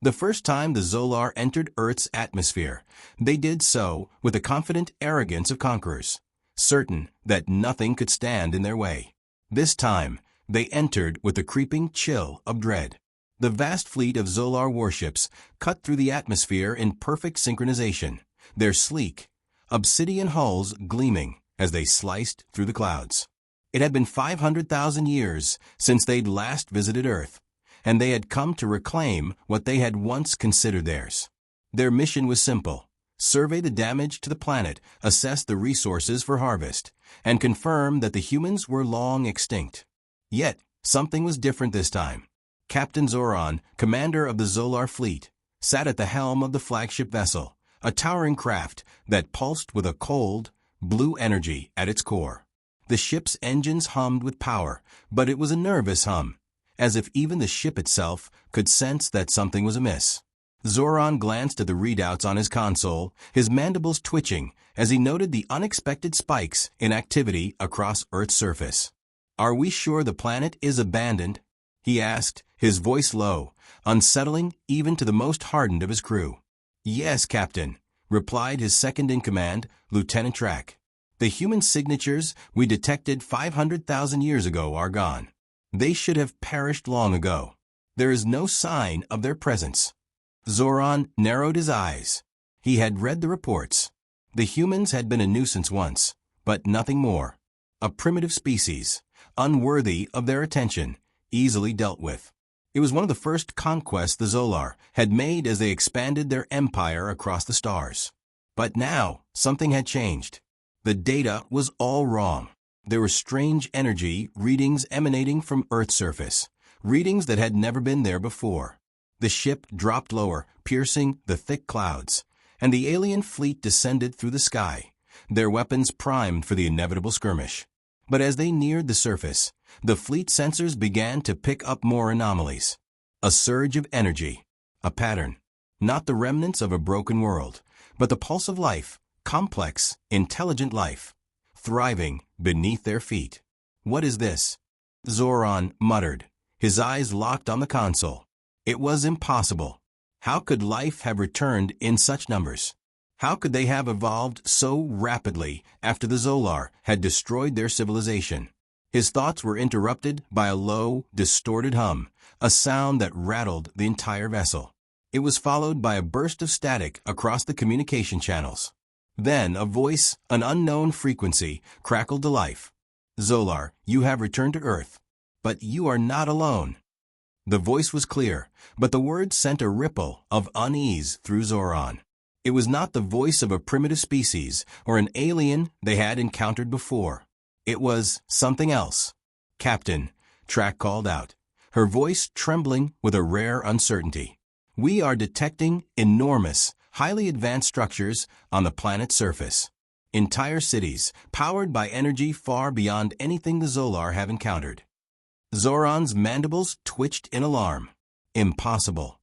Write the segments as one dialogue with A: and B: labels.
A: The first time the Zolar entered Earth's atmosphere, they did so with the confident arrogance of conquerors, certain that nothing could stand in their way. This time, they entered with the creeping chill of dread. The vast fleet of Zolar warships cut through the atmosphere in perfect synchronization, their sleek, obsidian hulls gleaming as they sliced through the clouds. It had been 500,000 years since they'd last visited Earth, and they had come to reclaim what they had once considered theirs. Their mission was simple: survey the damage to the planet, assess the resources for harvest, and confirm that the humans were long extinct. Yet, something was different this time. Captain Zoran, commander of the Zolar fleet, sat at the helm of the flagship vessel, a towering craft that pulsed with a cold, blue energy at its core. The ship's engines hummed with power, but it was a nervous hum, as if even the ship itself could sense that something was amiss. Zoran glanced at the readouts on his console, his mandibles twitching as he noted the unexpected spikes in activity across Earth's surface. "Are we sure the planet is abandoned?" he asked, his voice low, unsettling even to the most hardened of his crew. "Yes, Captain," replied his second-in-command, Lieutenant Track. "The human signatures we detected 500,000 years ago are gone. They should have perished long ago. There is no sign of their presence." Zoran narrowed his eyes. He had read the reports. The humans had been a nuisance once, but nothing more. A primitive species, unworthy of their attention, easily dealt with. It was one of the first conquests the Zolar had made as they expanded their empire across the stars. But now, something had changed. The data was all wrong. There were strange energy readings emanating from Earth's surface, readings that had never been there before. The ship dropped lower, piercing the thick clouds, and the alien fleet descended through the sky, their weapons primed for the inevitable skirmish. But as they neared the surface, the fleet sensors began to pick up more anomalies. A surge of energy, a pattern, not the remnants of a broken world, but the pulse of life, complex, intelligent life, thriving beneath their feet. "What is this?" Zoran muttered, his eyes locked on the console. It was impossible. How could life have returned in such numbers? How could they have evolved so rapidly after the Zolar had destroyed their civilization? His thoughts were interrupted by a low, distorted hum, a sound that rattled the entire vessel. It was followed by a burst of static across the communication channels. Then a voice, an unknown frequency, crackled to life. "Zolar, you have returned to Earth, but you are not alone." The voice was clear, but the words sent a ripple of unease through Zoran. It was not the voice of a primitive species or an alien they had encountered before. It was something else. "Captain," Track called out, her voice trembling with a rare uncertainty. "We are detecting enormous, highly advanced structures on the planet's surface. Entire cities, powered by energy far beyond anything the Zolar have encountered." Zoran's mandibles twitched in alarm. Impossible.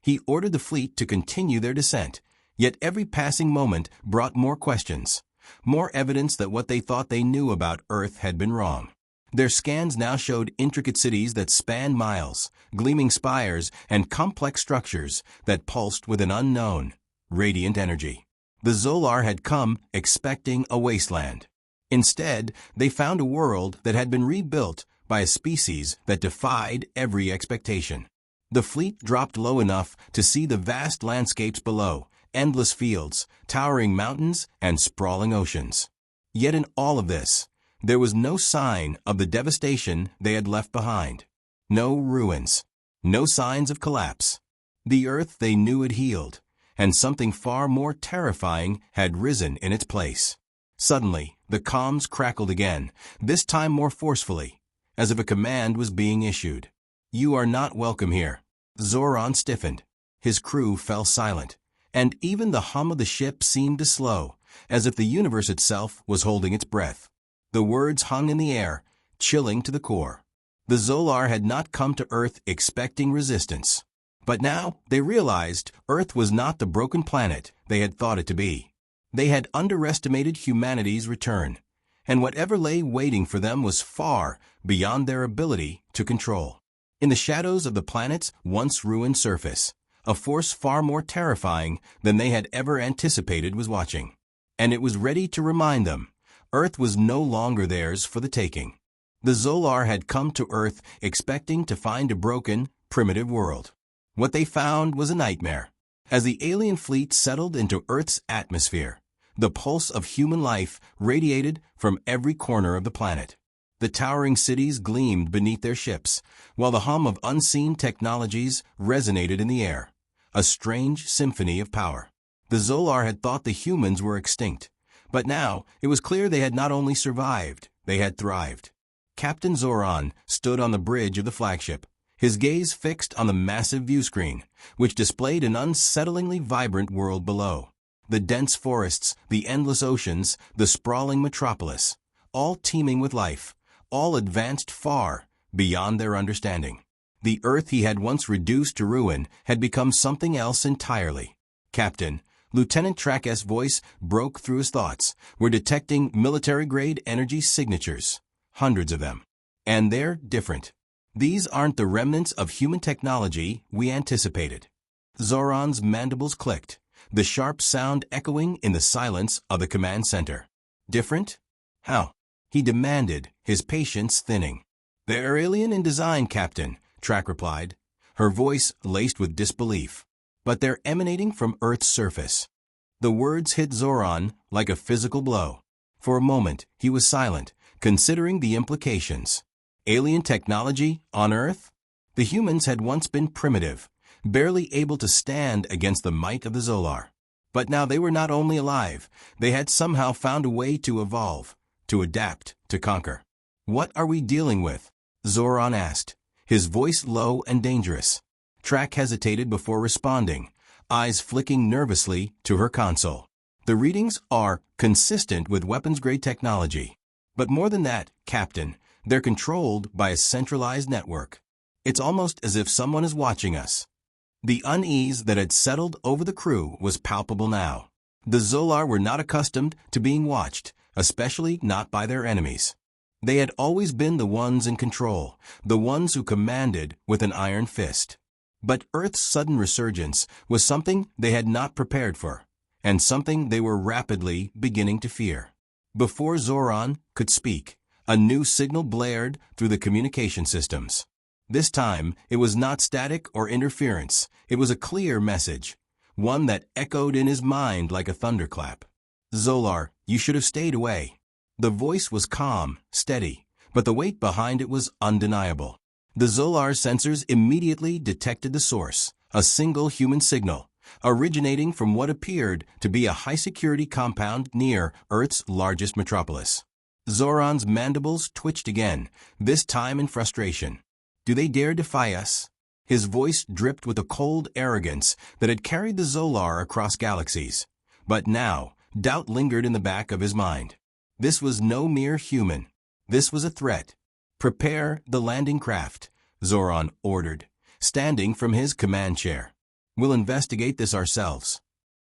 A: He ordered the fleet to continue their descent, yet every passing moment brought more questions, more evidence that what they thought they knew about Earth had been wrong. Their scans now showed intricate cities that spanned miles, gleaming spires, and complex structures that pulsed with an unknown, radiant energy. The Zolar had come expecting a wasteland. Instead, they found a world that had been rebuilt by a species that defied every expectation. The fleet dropped low enough to see the vast landscapes below, endless fields, towering mountains, and sprawling oceans. Yet in all of this, there was no sign of the devastation they had left behind. No ruins, no signs of collapse. The Earth they knew had healed, and something far more terrifying had risen in its place. Suddenly, the comms crackled again, this time more forcefully, as if a command was being issued. "You are not welcome here." Zoran stiffened. His crew fell silent, and even the hum of the ship seemed to slow, as if the universe itself was holding its breath. The words hung in the air, chilling to the core. The Zolar had not come to Earth expecting resistance. But now they realized Earth was not the broken planet they had thought it to be. They had underestimated humanity's return, and whatever lay waiting for them was far beyond their ability to control. In the shadows of the planet's once ruined surface, a force far more terrifying than they had ever anticipated was watching. And it was ready to remind them, Earth was no longer theirs for the taking. The Zolar had come to Earth expecting to find a broken, primitive world. What they found was a nightmare. As the alien fleet settled into Earth's atmosphere, the pulse of human life radiated from every corner of the planet. The towering cities gleamed beneath their ships, while the hum of unseen technologies resonated in the air, a strange symphony of power. The Zolar had thought the humans were extinct, but now it was clear they had not only survived, they had thrived. Captain Zoran stood on the bridge of the flagship, his gaze fixed on the massive viewscreen, which displayed an unsettlingly vibrant world below. The dense forests, the endless oceans, the sprawling metropolis, all teeming with life, all advanced far beyond their understanding. The Earth he had once reduced to ruin had become something else entirely. Captain, Lieutenant Track's voice broke through his thoughts. We're detecting military-grade energy signatures. Hundreds of them. And they're different. These aren't the remnants of human technology we anticipated. Zoran's mandibles clicked, the sharp sound echoing in the silence of the command center. Different? How? He demanded, his patience thinning. They're alien in design, Captain, Track replied, her voice laced with disbelief. But they're emanating from Earth's surface. The words hit Zoran like a physical blow. For a moment, he was silent, considering the implications. Alien technology on Earth? The humans had once been primitive, barely able to stand against the might of the Zolar. But now they were not only alive, they had somehow found a way to evolve, to adapt, to conquer. What are we dealing with? Zoran asked, his voice low and dangerous. Track hesitated before responding, eyes flicking nervously to her console. The readings are consistent with weapons-grade technology. But more than that, Captain, they're controlled by a centralized network. It's almost as if someone is watching us. The unease that had settled over the crew was palpable now. The Zolar were not accustomed to being watched, especially not by their enemies. They had always been the ones in control, the ones who commanded with an iron fist. But Earth's sudden resurgence was something they had not prepared for, and something they were rapidly beginning to fear. Before Zoran could speak, a new signal blared through the communication systems. This time, it was not static or interference. It was a clear message, one that echoed in his mind like a thunderclap. Zolar, you should have stayed away. The voice was calm, steady, but the weight behind it was undeniable. The Zolar sensors immediately detected the source, a single human signal, originating from what appeared to be a high-security compound near Earth's largest metropolis. Zoran's mandibles twitched again, this time in frustration. Do they dare defy us? His voice dripped with a cold arrogance that had carried the Zolar across galaxies. But now, doubt lingered in the back of his mind. This was no mere human. This was a threat. Prepare the landing craft, Zoran ordered, standing from his command chair. We'll investigate this ourselves.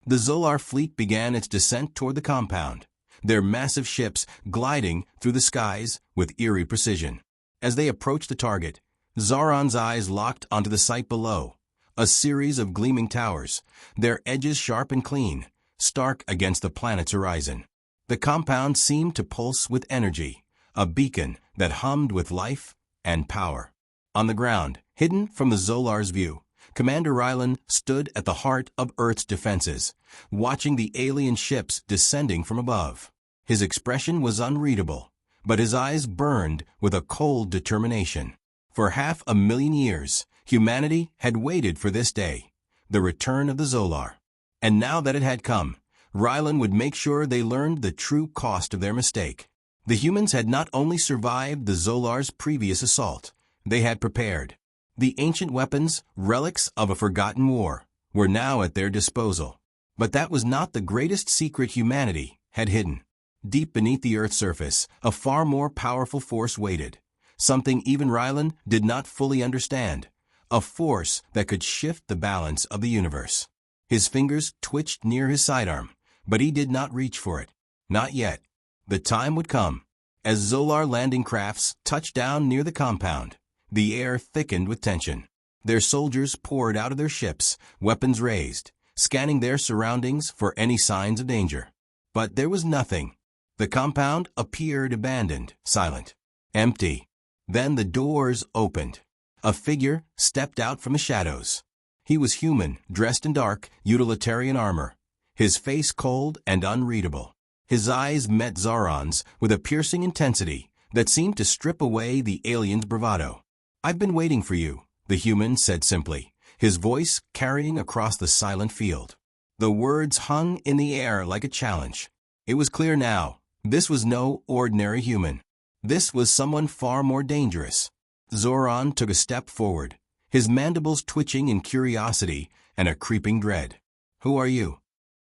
A: The Zolar fleet began its descent toward the compound, their massive ships gliding through the skies with eerie precision. As they approached the target, Zoran's eyes locked onto the site below, a series of gleaming towers, their edges sharp and clean, stark against the planet's horizon. The compound seemed to pulse with energy, a beacon that hummed with life and power. On the ground, hidden from the Zolar's view, Commander Rylan stood at the heart of Earth's defenses, watching the alien ships descending from above. His expression was unreadable, but his eyes burned with a cold determination. For 500,000 years, humanity had waited for this day, the return of the Zolar. And now that it had come, Rylan would make sure they learned the true cost of their mistake. The humans had not only survived the Zolar's previous assault, they had prepared. The ancient weapons, relics of a forgotten war, were now at their disposal. But that was not the greatest secret humanity had hidden. Deep beneath the Earth's surface, a far more powerful force waited. Something even Rylan did not fully understand. A force that could shift the balance of the universe. His fingers twitched near his sidearm, but he did not reach for it. Not yet. The time would come. As Zolar landing crafts touched down near the compound, the air thickened with tension. Their soldiers poured out of their ships, weapons raised, scanning their surroundings for any signs of danger. But there was nothing. The compound appeared abandoned, silent, empty. Then the doors opened. A figure stepped out from the shadows. He was human, dressed in dark, utilitarian armor, his face cold and unreadable. His eyes met Zoran's with a piercing intensity that seemed to strip away the alien's bravado. "I've been waiting for you," the human said simply, his voice carrying across the silent field. The words hung in the air like a challenge. It was clear now, this was no ordinary human. This was someone far more dangerous. Zoran took a step forward, his mandibles twitching in curiosity and a creeping dread. "Who are you?"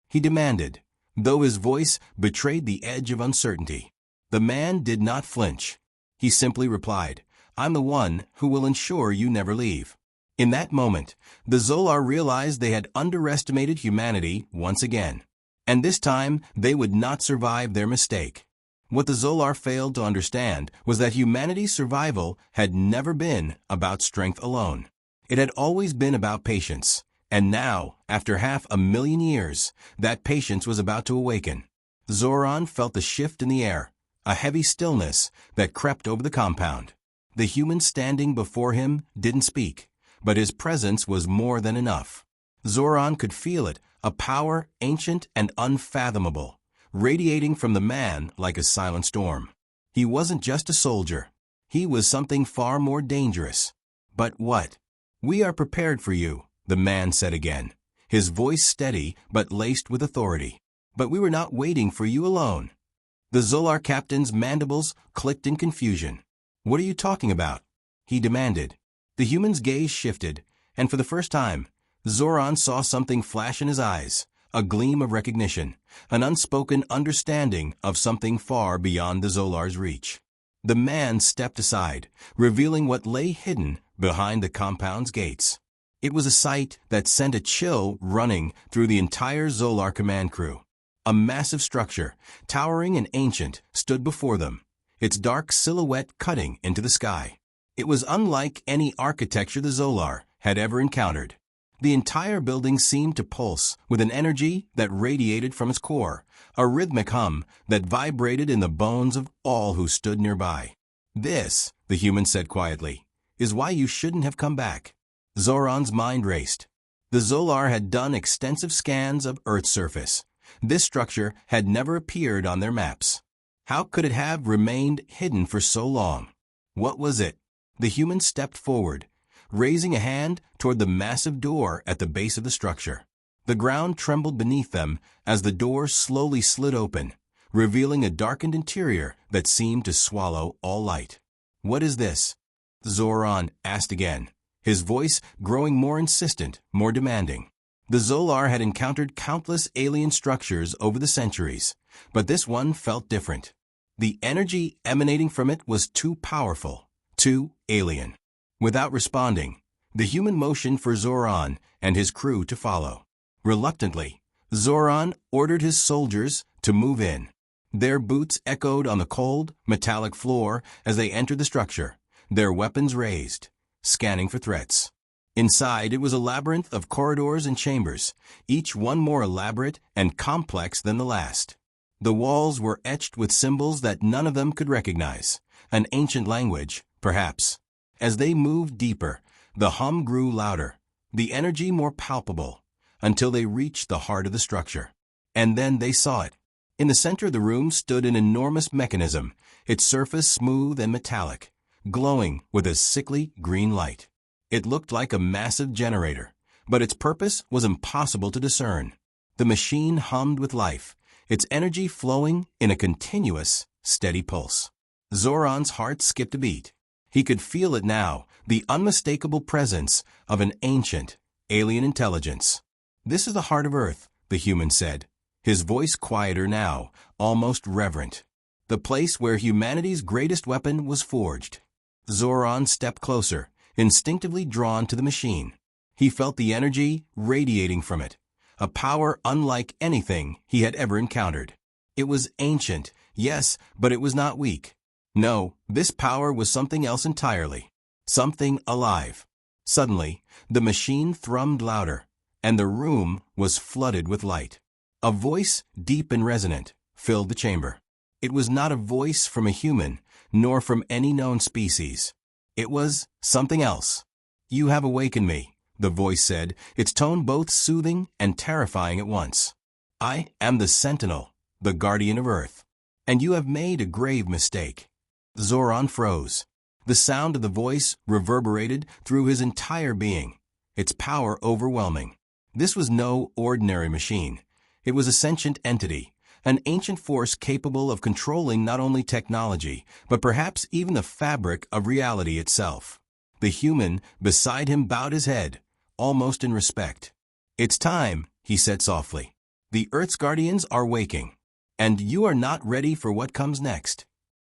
A: he demanded, though his voice betrayed the edge of uncertainty. The man did not flinch. He simply replied, "I'm the one who will ensure you never leave." In that moment, the Zolar realized they had underestimated humanity once again. And this time, they would not survive their mistake. What the Zolar failed to understand was that humanity's survival had never been about strength alone. It had always been about patience. And now, after 500,000 years, that patience was about to awaken. Zoran felt the shift in the air, a heavy stillness that crept over the compound. The human standing before him didn't speak, but his presence was more than enough. Zoran could feel it, a power ancient and unfathomable, radiating from the man like a silent storm. He wasn't just a soldier. He was something far more dangerous. But what? "We are prepared for you," the man said again, his voice steady but laced with authority. "But we were not waiting for you alone." The Zolar captain's mandibles clicked in confusion. "What are you talking about?" he demanded. The human's gaze shifted, and for the first time, Zoran saw something flash in his eyes, a gleam of recognition, an unspoken understanding of something far beyond the Zolar's reach. The man stepped aside, revealing what lay hidden behind the compound's gates. It was a sight that sent a chill running through the entire Zolar command crew. A massive structure, towering and ancient, stood before them, its dark silhouette cutting into the sky. It was unlike any architecture the Zolar had ever encountered. The entire building seemed to pulse with an energy that radiated from its core, a rhythmic hum that vibrated in the bones of all who stood nearby. "This," the human said quietly, "is why you shouldn't have come back." Zoran's mind raced. The Zolar had done extensive scans of Earth's surface. This structure had never appeared on their maps. How could it have remained hidden for so long? What was it? The human stepped forward, raising a hand toward the massive door at the base of the structure. The ground trembled beneath them as the door slowly slid open, revealing a darkened interior that seemed to swallow all light. "What is this?" Zoran asked again, his voice growing more insistent, more demanding. The Zolar had encountered countless alien structures over the centuries, but this one felt different. The energy emanating from it was too powerful, too alien. Without responding, the human motioned for Zoran and his crew to follow. Reluctantly, Zoran ordered his soldiers to move in. Their boots echoed on the cold, metallic floor as they entered the structure, their weapons raised, scanning for threats. Inside, it was a labyrinth of corridors and chambers, each one more elaborate and complex than the last. The walls were etched with symbols that none of them could recognize, an ancient language, perhaps. As they moved deeper, the hum grew louder, the energy more palpable, until they reached the heart of the structure. And then they saw it. In the center of the room stood an enormous mechanism, its surface smooth and metallic, glowing with a sickly green light. It looked like a massive generator, but its purpose was impossible to discern. The machine hummed with life, its energy flowing in a continuous, steady pulse. Zoran's heart skipped a beat. He could feel it now, the unmistakable presence of an ancient, alien intelligence. "This is the heart of Earth," the human said, his voice quieter now, almost reverent. "The place where humanity's greatest weapon was forged." Zoran stepped closer, instinctively drawn to the machine. He felt the energy radiating from it, a power unlike anything he had ever encountered. It was ancient, yes, but it was not weak. No, this power was something else entirely, something alive. Suddenly, the machine thrummed louder, and the room was flooded with light. A voice, deep and resonant, filled the chamber. It was not a voice from a human, nor from any known species. It was something else. "You have awakened me," the voice said, its tone both soothing and terrifying at once. "I am the Sentinel, the guardian of Earth, and you have made a grave mistake." Zoran froze. The sound of the voice reverberated through his entire being, its power overwhelming. This was no ordinary machine. It was a sentient entity, an ancient force capable of controlling not only technology, but perhaps even the fabric of reality itself. The human beside him bowed his head, almost in respect. "It's time," he said softly. "The Earth's guardians are waking, and you are not ready for what comes next."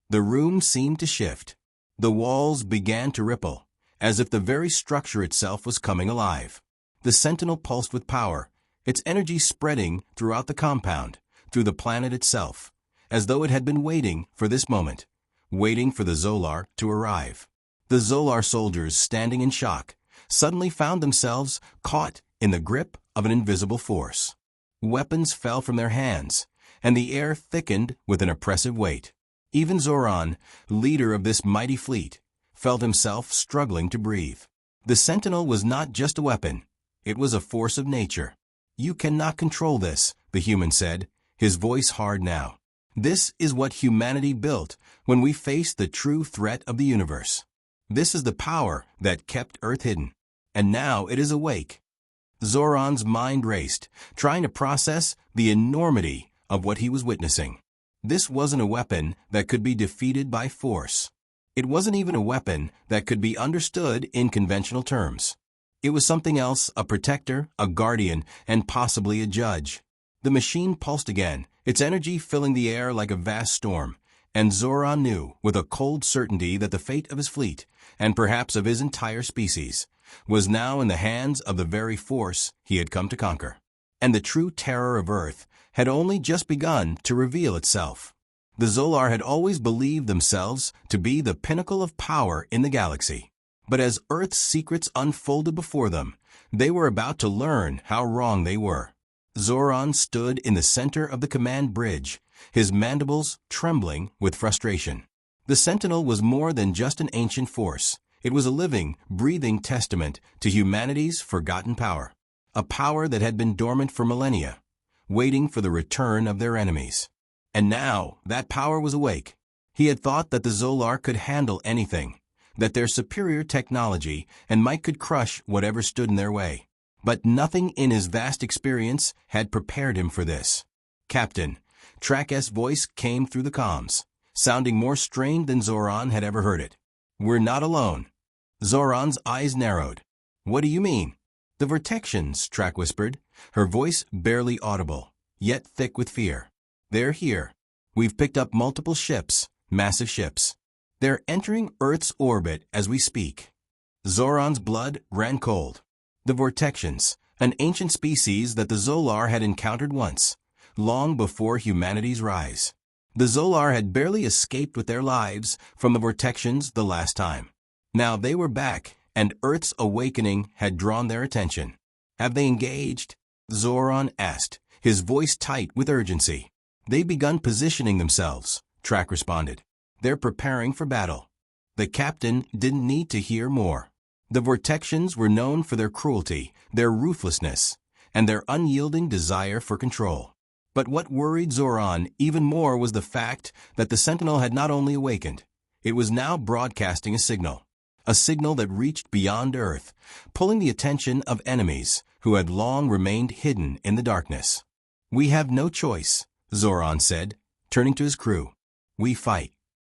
A: The room seemed to shift. The walls began to ripple, as if the very structure itself was coming alive. The Sentinel pulsed with power, its energy spreading throughout the compound, through the planet itself, as though it had been waiting for this moment, waiting for the Zolar to arrive. The Zolar soldiers, standing in shock, suddenly found themselves caught in the grip of an invisible force. Weapons fell from their hands, and the air thickened with an oppressive weight. Even Zoran, leader of this mighty fleet, felt himself struggling to breathe. The Sentinel was not just a weapon, it was a force of nature. "You cannot control this," the human said, his voice hard now. "This is what humanity built when we faced the true threat of the universe. This is the power that kept Earth hidden, and now it is awake." Zoran's mind raced, trying to process the enormity of what he was witnessing. This wasn't a weapon that could be defeated by force. It wasn't even a weapon that could be understood in conventional terms. It was something else, a protector, a guardian, and possibly a judge. The machine pulsed again, its energy filling the air like a vast storm, and Zoran knew with a cold certainty that the fate of his fleet, and perhaps of his entire species, was now in the hands of the very force he had come to conquer. And the true terror of Earth had only just begun to reveal itself. The Zolar had always believed themselves to be the pinnacle of power in the galaxy. But as Earth's secrets unfolded before them, they were about to learn how wrong they were. Zoran stood in the center of the command bridge, his mandibles trembling with frustration. The Sentinel was more than just an ancient force. It was a living, breathing testament to humanity's forgotten power. A power that had been dormant for millennia, waiting for the return of their enemies. And now that power was awake. He had thought that the Zolar could handle anything, that their superior technology and might could crush whatever stood in their way. But nothing in his vast experience had prepared him for this. "Captain," Trak's voice came through the comms, sounding more strained than Zoran had ever heard it. "We're not alone." Zoran's eyes narrowed. "What do you mean?" "The Vertexians," Trak whispered, her voice barely audible, yet thick with fear. "They're here. We've picked up multiple ships, massive ships. They're entering Earth's orbit as we speak." Zoran's blood ran cold. The Vortexians, an ancient species that the Zolar had encountered once, long before humanity's rise. The Zolar had barely escaped with their lives from the Vortexians the last time. Now they were back, and Earth's awakening had drawn their attention. "Have they engaged?" Zoran asked, his voice tight with urgency. "They've begun positioning themselves," Trak responded. "They're preparing for battle." The captain didn't need to hear more. The Vortexians were known for their cruelty, their ruthlessness, and their unyielding desire for control. But what worried Zoran even more was the fact that the Sentinel had not only awakened, it was now broadcasting a signal that reached beyond Earth, pulling the attention of enemies who had long remained hidden in the darkness. "We have no choice," Zoran said, turning to his crew. "We fight."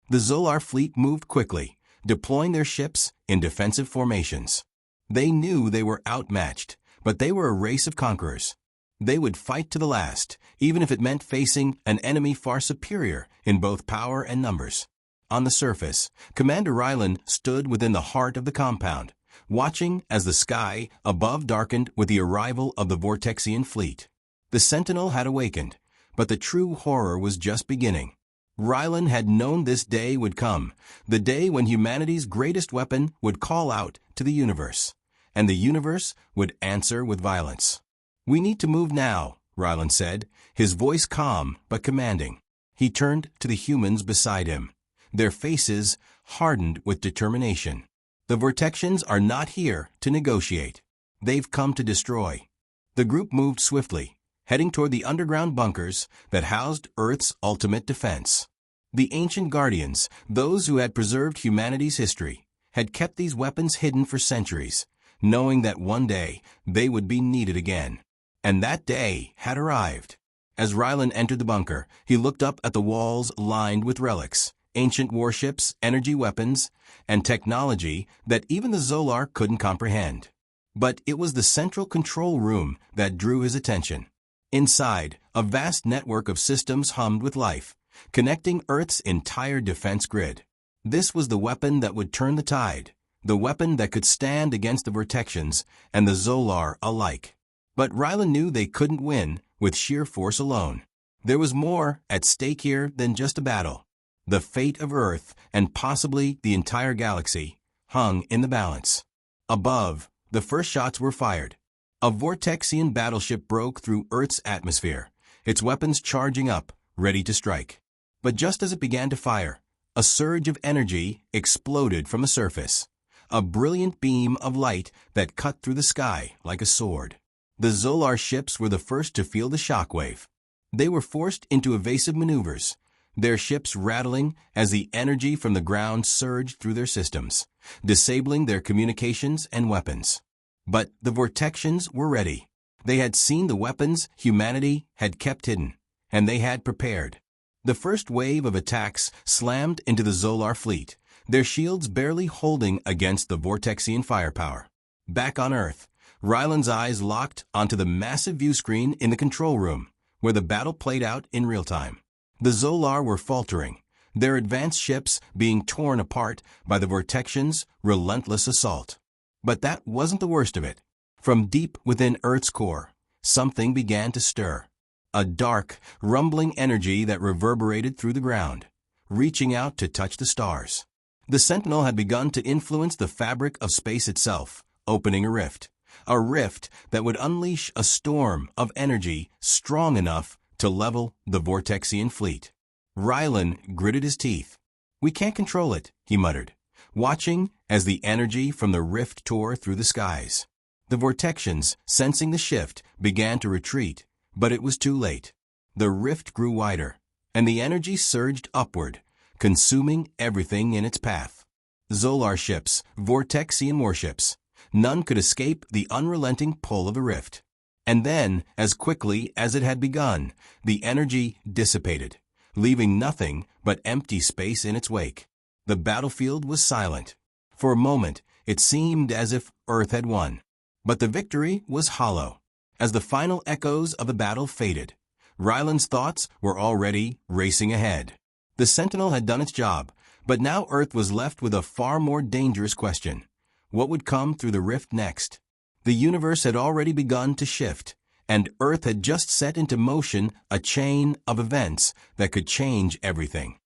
A: The Zolar fleet moved quickly, deploying their ships in defensive formations. They knew they were outmatched, but they were a race of conquerors. They would fight to the last, even if it meant facing an enemy far superior in both power and numbers. On the surface, Commander Rylan stood within the heart of the compound, watching as the sky above darkened with the arrival of the Vortexian fleet. The Sentinel had awakened, but the true horror was just beginning. Rylan had known this day would come, the day when humanity's greatest weapon would call out to the universe, and the universe would answer with violence. "We need to move now," Ryland said, his voice calm but commanding. He turned to the humans beside him, their faces hardened with determination. "The Vortexians are not here to negotiate. They've come to destroy." The group moved swiftly, heading toward the underground bunkers that housed Earth's ultimate defense. The ancient guardians, those who had preserved humanity's history, had kept these weapons hidden for centuries, knowing that one day they would be needed again. And that day had arrived. As Ryland entered the bunker, he looked up at the walls lined with relics, ancient warships, energy weapons, and technology that even the Zolar couldn't comprehend. But it was the central control room that drew his attention. Inside, a vast network of systems hummed with life, connecting Earth's entire defense grid. This was the weapon that would turn the tide, the weapon that could stand against the Vortexians and the Zolar alike. But Ryland knew they couldn't win with sheer force alone. There was more at stake here than just a battle. The fate of Earth, and possibly the entire galaxy, hung in the balance. Above, the first shots were fired. A Vortexian battleship broke through Earth's atmosphere, its weapons charging up, ready to strike. But just as it began to fire, a surge of energy exploded from the surface, a brilliant beam of light that cut through the sky like a sword. The Zolar ships were the first to feel the shockwave. They were forced into evasive maneuvers, their ships rattling as the energy from the ground surged through their systems, disabling their communications and weapons. But the Vortexians were ready. They had seen the weapons humanity had kept hidden, and they had prepared. The first wave of attacks slammed into the Zolar fleet, their shields barely holding against the Vortexian firepower. Back on Earth, Ryland's eyes locked onto the massive view screen in the control room, where the battle played out in real time. The Zolar were faltering, their advanced ships being torn apart by the Vortexians' relentless assault. But that wasn't the worst of it. From deep within Earth's core, something began to stir. A dark, rumbling energy that reverberated through the ground, reaching out to touch the stars. The Sentinel had begun to influence the fabric of space itself, opening a rift that would unleash a storm of energy strong enough to level the Vortexian fleet. Ryland gritted his teeth. "We can't control it," he muttered, watching as the energy from the rift tore through the skies. The Vortexians, sensing the shift, began to retreat, but it was too late. The rift grew wider, and the energy surged upward, consuming everything in its path. Zolar ships, Vortexian warships. None could escape the unrelenting pull of the rift. And then, as quickly as it had begun, the energy dissipated, leaving nothing but empty space in its wake. The battlefield was silent. For a moment, it seemed as if Earth had won. But the victory was hollow. As the final echoes of the battle faded, Ryland's thoughts were already racing ahead. The Sentinel had done its job, but now Earth was left with a far more dangerous question. What would come through the rift next? The universe had already begun to shift, and Earth had just set into motion a chain of events that could change everything.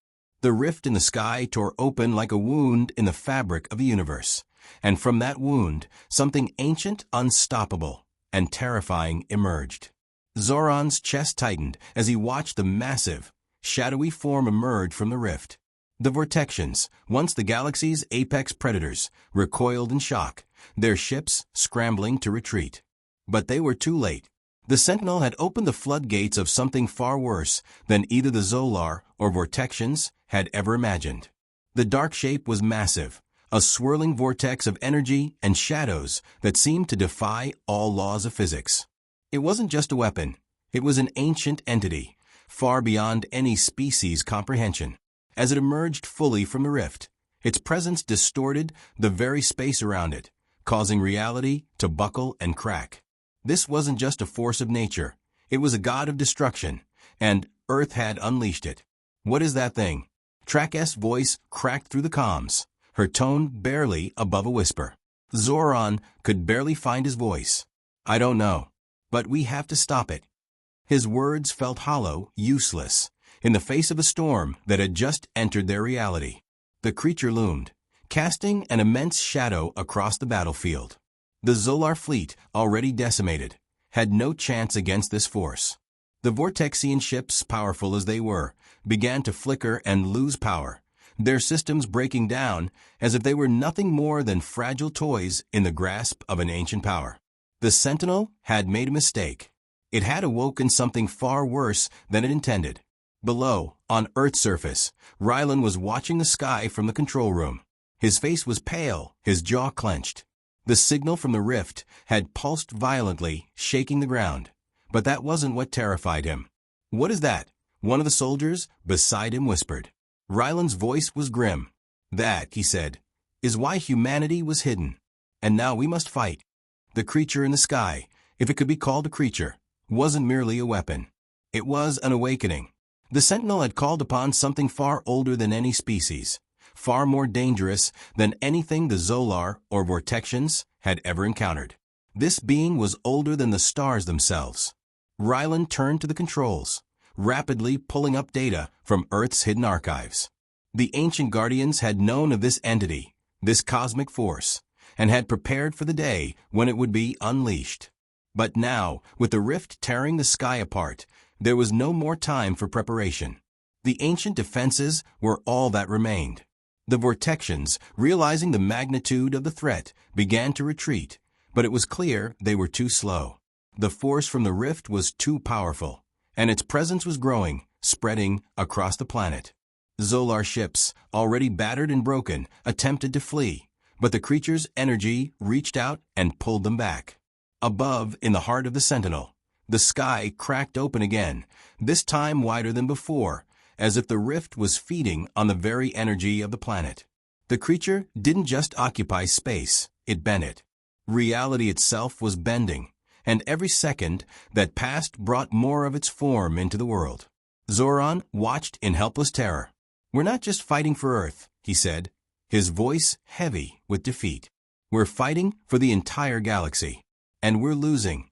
A: The rift in the sky tore open like a wound in the fabric of the universe, and from that wound, something ancient, unstoppable, and terrifying emerged. Zoran's chest tightened as he watched the massive, shadowy form emerge from the rift. The Vortexians, once the galaxy's apex predators, recoiled in shock, their ships scrambling to retreat. But they were too late. The Sentinel had opened the floodgates of something far worse than either the Zolar or Vortexians had ever imagined. The dark shape was massive, a swirling vortex of energy and shadows that seemed to defy all laws of physics. It wasn't just a weapon. It was an ancient entity, far beyond any species' comprehension. As it emerged fully from the rift, its presence distorted the very space around it, causing reality to buckle and crack. This wasn't just a force of nature. It was a god of destruction, and Earth had unleashed it. "What is that thing?" Track's voice cracked through the comms, her tone barely above a whisper. Zoran could barely find his voice. "I don't know, but we have to stop it." His words felt hollow, useless, in the face of a storm that had just entered their reality. The creature loomed, casting an immense shadow across the battlefield. The Zolar fleet, already decimated, had no chance against this force. The Vortexian ships, powerful as they were, began to flicker and lose power, their systems breaking down as if they were nothing more than fragile toys in the grasp of an ancient power. The Sentinel had made a mistake. It had awoken something far worse than it intended. Below, on Earth's surface, Rylan was watching the sky from the control room. His face was pale, his jaw clenched. The signal from the rift had pulsed violently, shaking the ground. But that wasn't what terrified him. "What is that?" one of the soldiers beside him whispered. Rylan's voice was grim. "That," he said, "is why humanity was hidden. And now we must fight." The creature in the sky, if it could be called a creature, wasn't merely a weapon. It was an awakening. The Sentinel had called upon something far older than any species, far more dangerous than anything the Zolar or Vortexians had ever encountered. This being was older than the stars themselves. Rylan turned to the controls, rapidly pulling up data from Earth's hidden archives. The ancient Guardians had known of this entity, this cosmic force, and had prepared for the day when it would be unleashed. But now, with the rift tearing the sky apart, there was no more time for preparation. The ancient defenses were all that remained. The Vortexians, realizing the magnitude of the threat, began to retreat, but it was clear they were too slow. The force from the rift was too powerful, and its presence was growing, spreading across the planet. Zolar ships, already battered and broken, attempted to flee, but the creature's energy reached out and pulled them back. Above, in the heart of the Sentinel, the sky cracked open again, this time wider than before, as if the rift was feeding on the very energy of the planet. The creature didn't just occupy space, it bent it. Reality itself was bending, and every second that passed brought more of its form into the world. Zoran watched in helpless terror. "We're not just fighting for Earth," he said, his voice heavy with defeat. "We're fighting for the entire galaxy. And we're losing."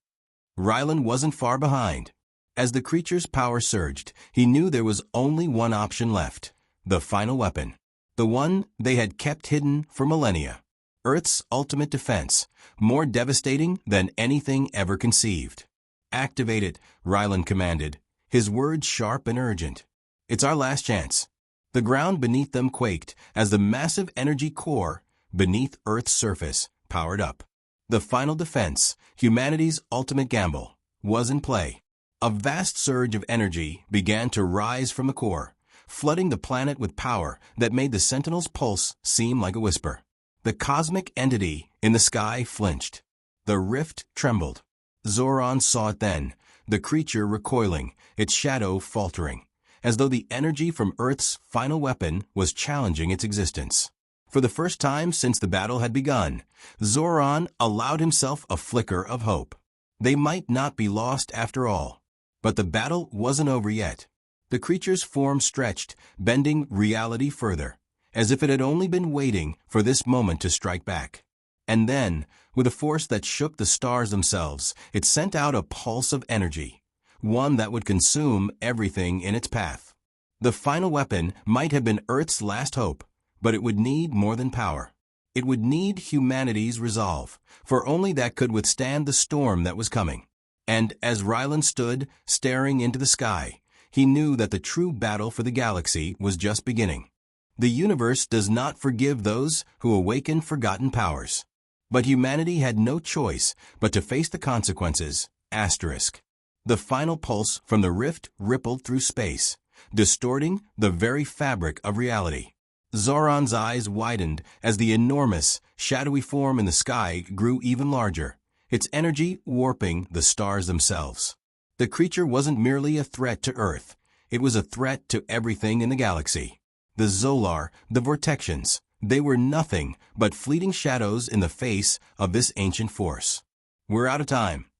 A: Rylan wasn't far behind. As the creature's power surged, he knew there was only one option left, the final weapon. The one they had kept hidden for millennia. Earth's ultimate defense, more devastating than anything ever conceived. "Activate it," Rylan commanded, his words sharp and urgent. "It's our last chance." The ground beneath them quaked as the massive energy core beneath Earth's surface powered up. The final defense, humanity's ultimate gamble, was in play. A vast surge of energy began to rise from the core, flooding the planet with power that made the Sentinel's pulse seem like a whisper. The cosmic entity in the sky flinched. The rift trembled. Zoran saw it then, the creature recoiling, its shadow faltering, as though the energy from Earth's final weapon was challenging its existence. For the first time since the battle had begun, Zoran allowed himself a flicker of hope. They might not be lost after all. But the battle wasn't over yet. The creature's form stretched, bending reality further, as if it had only been waiting for this moment to strike back. And then, with a force that shook the stars themselves, it sent out a pulse of energy, one that would consume everything in its path. The final weapon might have been Earth's last hope, but it would need more than power. It would need humanity's resolve, for only that could withstand the storm that was coming. And as Rylan stood, staring into the sky, he knew that the true battle for the galaxy was just beginning. The universe does not forgive those who awaken forgotten powers. But humanity had no choice but to face the consequences. The final pulse from the rift rippled through space, distorting the very fabric of reality. Zoran's eyes widened as the enormous, shadowy form in the sky grew even larger, its energy warping the stars themselves. The creature wasn't merely a threat to Earth, it was a threat to everything in the galaxy. The Zolar, the Vortexians, they were nothing but fleeting shadows in the face of this ancient force. "We're out of time,"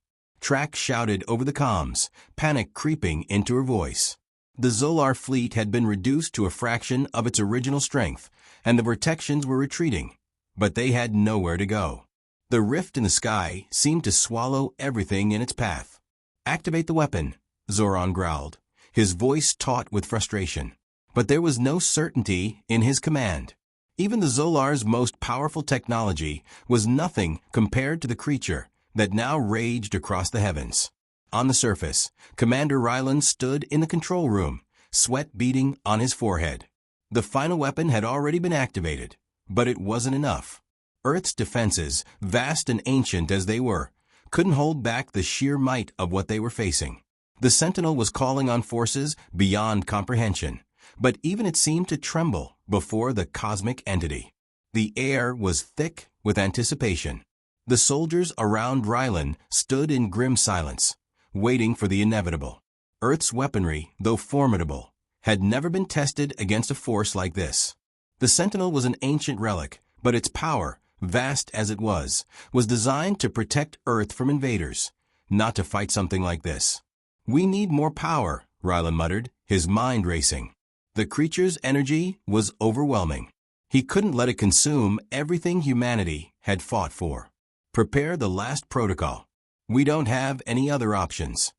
A: Track shouted over the comms, panic creeping into her voice. The Zolar fleet had been reduced to a fraction of its original strength, and the Vortexians were retreating, but they had nowhere to go. The rift in the sky seemed to swallow everything in its path. "Activate the weapon," Zoran growled, his voice taut with frustration. But there was no certainty in his command. Even the Zolar's most powerful technology was nothing compared to the creature that now raged across the heavens. On the surface, Commander Ryland stood in the control room, sweat beading on his forehead. The final weapon had already been activated, but it wasn't enough. Earth's defenses, vast and ancient as they were, couldn't hold back the sheer might of what they were facing. The Sentinel was calling on forces beyond comprehension, but even it seemed to tremble before the cosmic entity. The air was thick with anticipation. The soldiers around Ryland stood in grim silence, waiting for the inevitable. Earth's weaponry, though formidable, had never been tested against a force like this. The Sentinel was an ancient relic, but its power, vast as it was designed to protect Earth from invaders, not to fight something like this. "We need more power," Ryland muttered, his mind racing. The creature's energy was overwhelming. He couldn't let it consume everything humanity had fought for. "Prepare the last protocol. We don't have any other options."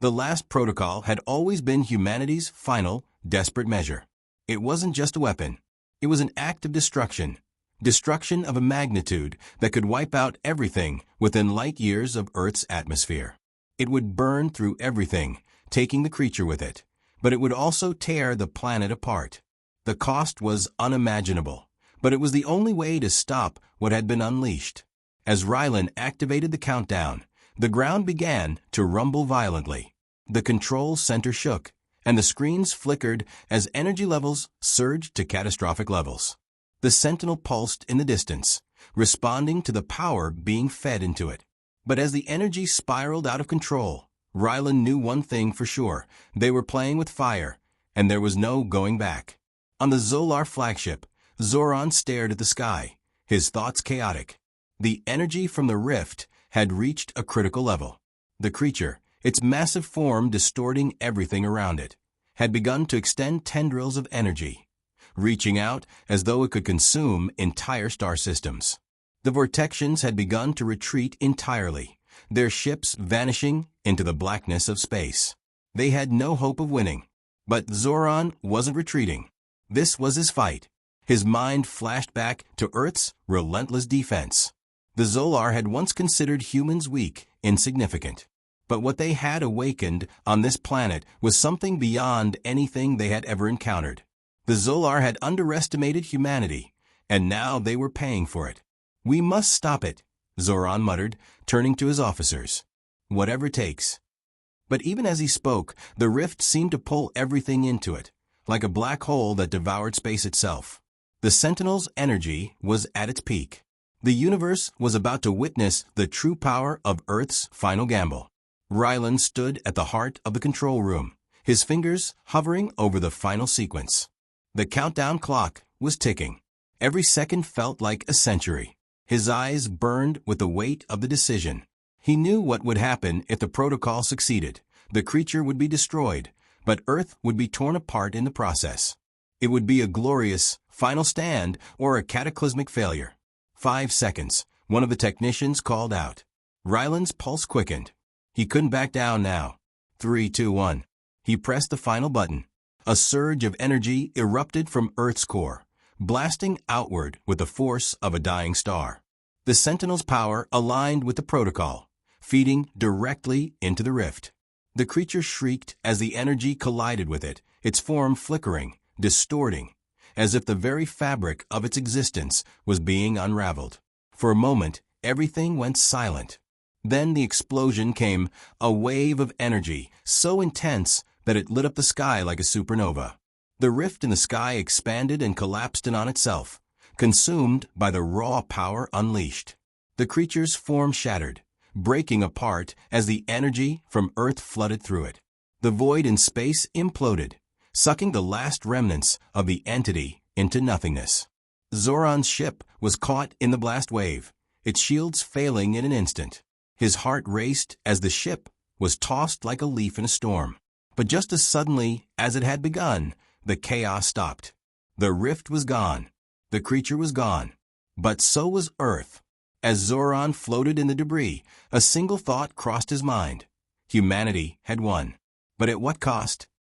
A: The last protocol had always been humanity's final, desperate measure. It wasn't just a weapon. It was an act of destruction. Destruction of a magnitude that could wipe out everything within light years of Earth's atmosphere. It would burn through everything, taking the creature with it, but it would also tear the planet apart. The cost was unimaginable, but it was the only way to stop what had been unleashed. As Ryland activated the countdown, the ground began to rumble violently. The control center shook, and the screens flickered as energy levels surged to catastrophic levels. The Sentinel pulsed in the distance, responding to the power being fed into it. But as the energy spiraled out of control, Ryland knew one thing for sure: they were playing with fire, and there was no going back. On the Zolar flagship, Zoran stared at the sky, his thoughts chaotic. The energy from the rift had reached a critical level. The creature, its massive form distorting everything around it, had begun to extend tendrils of energy, reaching out as though it could consume entire star systems. The Vortexians had begun to retreat entirely, their ships vanishing into the blackness of space. They had no hope of winning. But Zoran wasn't retreating. This was his fight. His mind flashed back to Earth's relentless defense. The Zolar had once considered humans weak, insignificant. But what they had awakened on this planet was something beyond anything they had ever encountered. The Zolar had underestimated humanity, and now they were paying for it. "We must stop it," Zoran muttered, turning to his officers. "Whatever it takes." But even as he spoke, the rift seemed to pull everything into it, like a black hole that devoured space itself. The Sentinel's energy was at its peak. The universe was about to witness the true power of Earth's final gamble. Ryland stood at the heart of the control room, his fingers hovering over the final sequence. The countdown clock was ticking. Every second felt like a century. His eyes burned with the weight of the decision. He knew what would happen if the protocol succeeded. The creature would be destroyed, but Earth would be torn apart in the process. It would be a glorious final stand or a cataclysmic failure. 5 seconds, one of the technicians called out. Ryland's pulse quickened. He couldn't back down now. 3, 2, 1. He pressed the final button. A surge of energy erupted from Earth's core, blasting outward with the force of a dying star. The Sentinel's power aligned with the protocol, feeding directly into the rift. The creature shrieked as the energy collided with it, its form flickering, distorting, as if the very fabric of its existence was being unraveled. For a moment, everything went silent. Then the explosion came, a wave of energy so intense that it lit up the sky like a supernova. The rift in the sky expanded and collapsed in on itself, consumed by the raw power unleashed. The creature's form shattered, breaking apart as the energy from Earth flooded through it. The void in space imploded, sucking the last remnants of the entity into nothingness. Zoran's ship was caught in the blast wave, its shields failing in an instant. His heart raced as the ship was tossed like a leaf in a storm. But just as suddenly as it had begun, the chaos stopped. The rift was gone. The creature was gone. But so was Earth. As Zoran floated in the debris, a single thought crossed his mind. Humanity had won. But at what cost?